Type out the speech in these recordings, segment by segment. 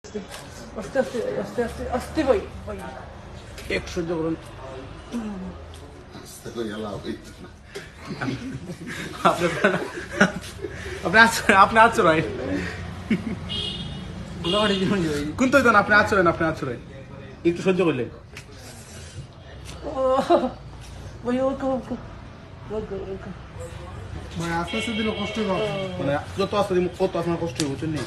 আস্তে আস্তে আস্তে আস্তে আস্তে ভাই ভাই এক সহ্য করুন। আপনি আচরেন কোন তো আপনি আচরেন একটু সহ্য করলে ভাই আস্তে আস্তে দিলে কষ্ট হবে, মানে যত আস্তে দিন কত আপনার কষ্ট হবে বুঝছেন নি?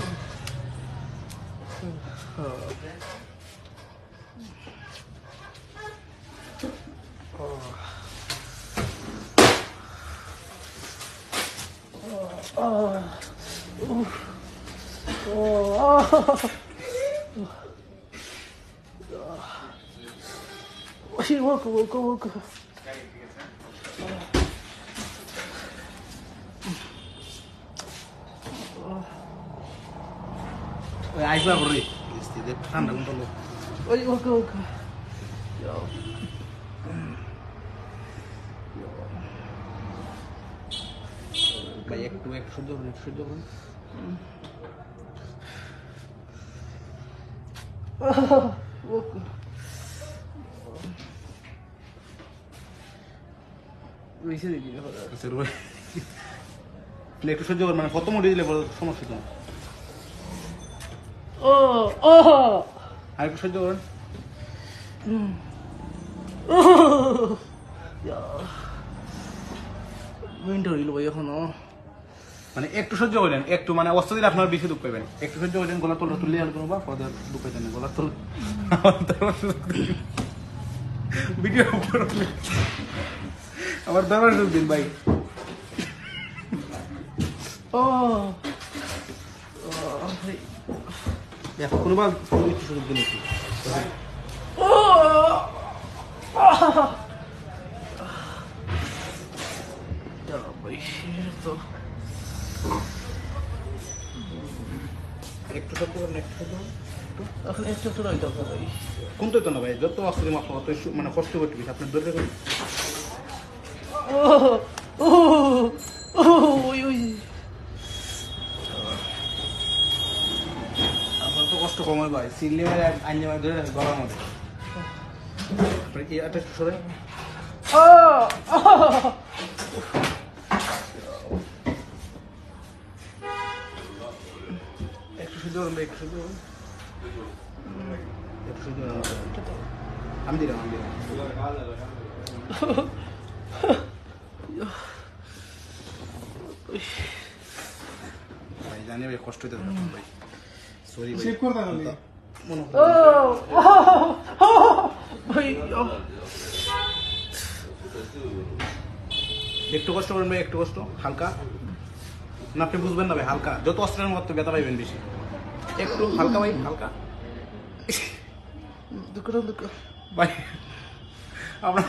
আইসবা করে ঠান্ডা কোন ভাই একটু সহ্য করুন, একটু সহ্য করুন। একটু সহ্য করুন, মানে কত মোটে দিলে সমস্যা তো আর একটু সহ্য করেন। এখনো মানে একটু সহ্য করেন, একটু মানে অস্ত্র দিলে আপনার বেশি দুঃখ পাবেন। একটু সহ্য করেন, গলা তোলা তুললে আর কোনো বা পদের দুঃখ পাইতেন না, গলা তোল ভিডিও আমার দরবার দিন ভাই। কোনোবার একটু সুযোগ দিন একটু একটু সত্য করেন, একটু সত্য এখন একটু তো রাখতে হবে ভাই। কোন তো না ভাই, যত আসলে আপনার অত মানে কষ্ট করতে বেশি আপনার ধরে রাখুন। আপনার তো কষ্ট কম হয় ভাই, সিনলে আইনে ধরে রাখে গলার মধ্যে এটা একটু সরে একটু শুধু একটু শুধু একটু শুধু আমি দিলাম ভাই জানি ভাই কষ্ট হইতে ভাই, সরি ভাই সেভ করে দাও মনে একটু কষ্ট করেন ভাই, একটু কষ্ট হালকা না, আপনি বুঝবেন না ভাই, হালকা যত অস্ত্রের মতো ব্যথা পাইবেন বেশি, একটু হালকা ভাই হালকা ভাই আপনার